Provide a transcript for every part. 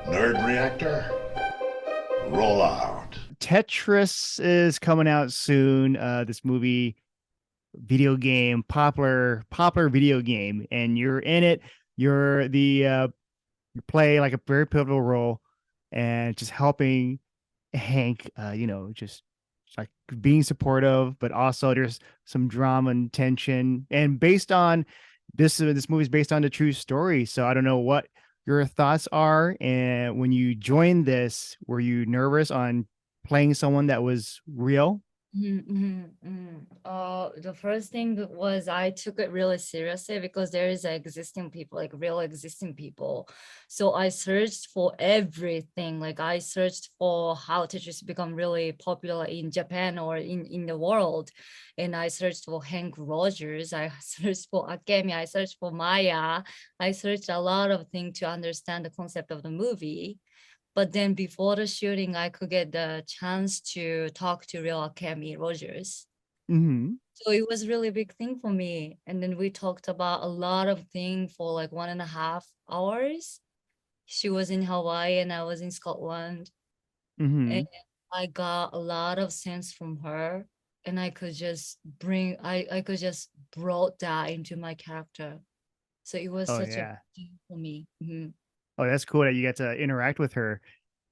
Nerd reactor, roll out. Tetris is coming out soon. This movie, video game, popular video game, and you're in it. You're the you play like a very pivotal role, and just helping Hank. Just like being supportive, but also there's some drama and tension. And based on this movie is based on a true story. So I don't know what your thoughts are. And when you joined this, were you nervous on playing someone that was real? The first thing was I took it really seriously because there is existing people, like real existing people. So I searched for everything. Like I searched for how Tetris become really popular in Japan or in the world. And I searched for Hank Rogers. I searched for Akemi. I searched for Maya. I searched a lot of things to understand the concept of the movie. But then before the shooting, I could get the chance to talk to real Akemi Rogers. Hmm. So it was really big thing for me. And then we talked about a lot of things for like 1.5 hours. She was in Hawaii and I was in Scotland. And Hmm. I got a lot of sense from her. And I could just brought that into my character. So it was Oh such a yeah. big thing for me. Mhm. Oh, that's cool that you get to interact with her.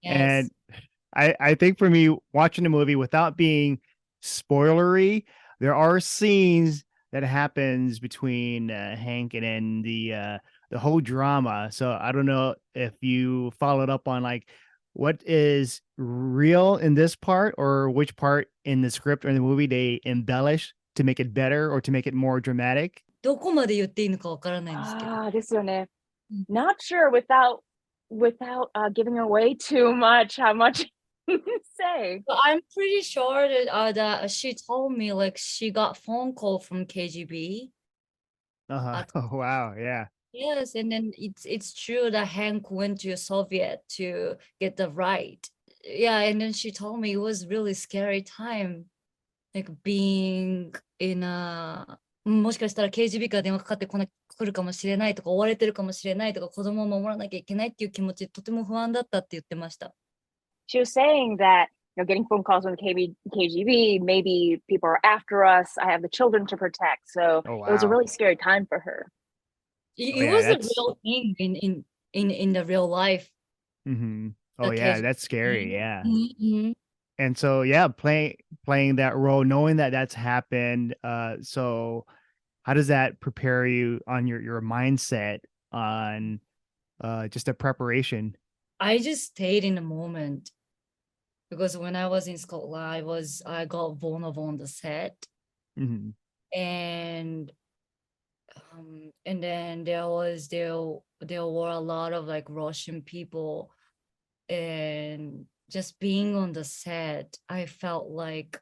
And Yes. I think for me, watching the movie without being spoilery, there are scenes that happens between Hank and then the whole drama. So I don't know if you followed up on like what is real in this part or which part in the script or in the movie they embellish to make it better or to make it more dramatic. どこまで言っていいのかわからないんですけど。ですよね。うん Not sure without giving away too much how much you say. But I'm pretty sure that she told me like she got phone call from KGB. Uh-huh. At, Oh, wow. Yeah. yes, and then it's true that Hank went to Soviet to get the right. Yeah, and then she told me it was really scary time, like being in a もしかしたら KGB から電話かかって来るかもしれないとか追われてるかもしれないとか子供を守らなきゃいけないっていう気持ちとても不安だったって言ってました。She was saying that getting phone calls from KGB, maybe people are after us. I have the children to protect, so Oh, it was a wow. really scary time for her. Oh, It yeah. was a That's real thing in the real life. hmm. Oh, The yeah. KGB. That's scary. Yeah. Mhm. And so yeah, playing that role, knowing that that's happened. So how does that prepare you on your mindset on just a preparation? I just stayed in the moment because when I was in Scotland, I got vulnerable on the set, Hmm. and and then there were a lot of like Russian people, and just being on the set, I felt like,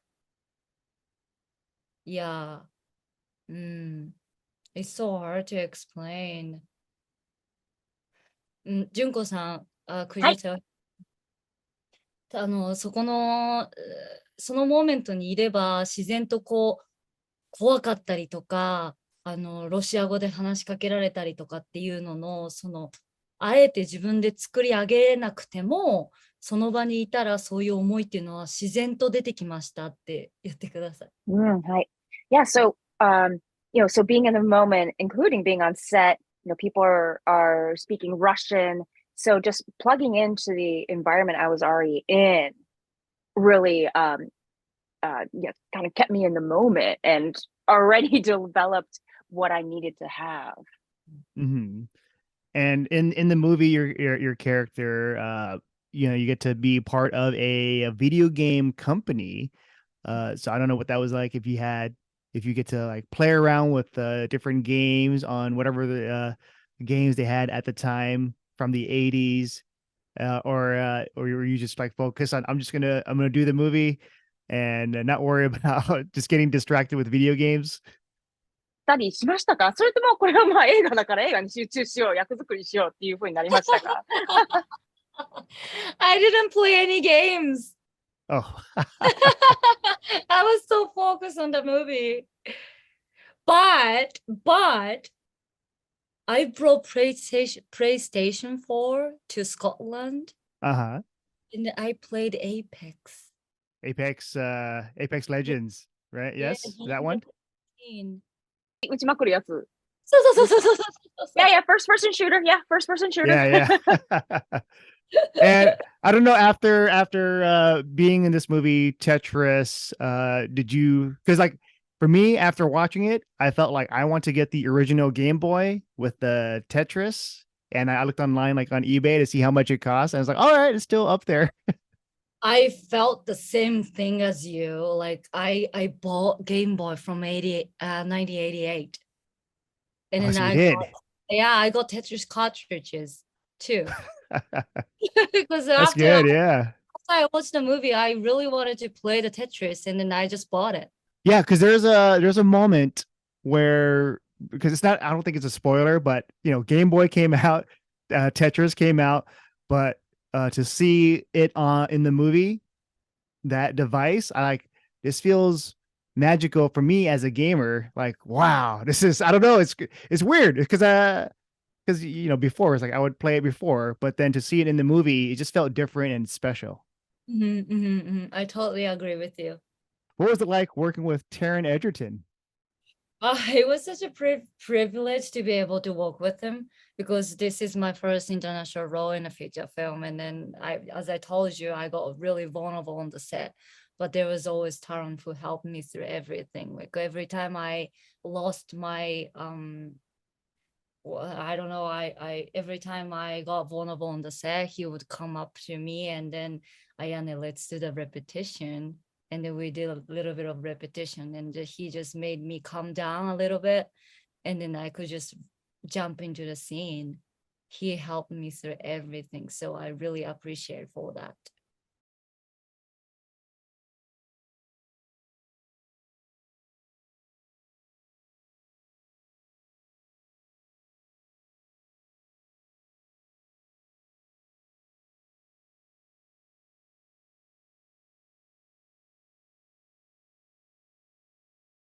yeah, it's so hard to explain. 純子さん、could you はい。tell そこの、そのモーメントにいれば、自然とこう、怖かったりとか、ロシア語で話しかけられたりとかっていうのの、あえて自分で作り上げなくても、その場にいたらそういう思いっていうのは自然と出てきましたって言ってください。Hi. Yeah, so so being in the moment, including being on set, people are speaking Russian. So just plugging into the environment I was already in really yeah, kind of kept me in the moment and already developed what I needed to have. Hmm. And in the movie, your character, you get to be part of a video game company. So I don't know what that was like if you get to like play around with different games on whatever the games they had at the time from the 80s, or were you just like focus on I'm gonna do the movie and not worry about just getting distracted with video games? たりしましたか？それともこれはまあ映画だから映画に集中しよう、役作りしようっていう風になりましたか？ I didn't play any games. Oh. I was so focused on the movie. But I brought PlayStation 4 to Scotland, Uh-huh. and I played Apex. Apex Legends, right? Yeah, Yes, that one. 2014. 打ちまくるやつ。そうそうそうそうそうそう。 Yeah, first person shooter. Yeah, first person shooter. Yeah, yeah. And I don't know, after being in this movie Tetris, did you, because like for me, after watching it, I felt like I want to get the original Game Boy with the Tetris. And I looked online, like on eBay, to see how much it costs. And I was like, all right, it's still up there. I felt the same thing as you. Like I bought Game Boy from 1988. And Oh, then so you did. I got Tetris cartridges too. Because That's after good. Yeah. I watched the movie, I really wanted to play the Tetris, and then I just bought it. Yeah, because there's a moment where, because it's not, I don't think it's a spoiler, but Game Boy came out, Tetris came out, but to see it in the movie, that device, I like, this feels magical for me as a gamer. Like, wow, this is, I don't know, it's weird because before it's like I would play it before, but then to see it in the movie, it just felt different and special. I totally agree with you. What was it like working with Taron Egerton? It was such a privilege to be able to work with him, because this is my first international role in a feature film. And then as I told you, I got really vulnerable on the set, but there was always Taron who helped me through everything. Like every time I lost my, well, I don't know, I every time I got vulnerable on the set, he would come up to me and then, Ayane, let's do the repetition. And then we did a little bit of repetition, and he just made me calm down a little bit, and then I could just jump into the scene. He helped me through everything, so I really appreciate for that.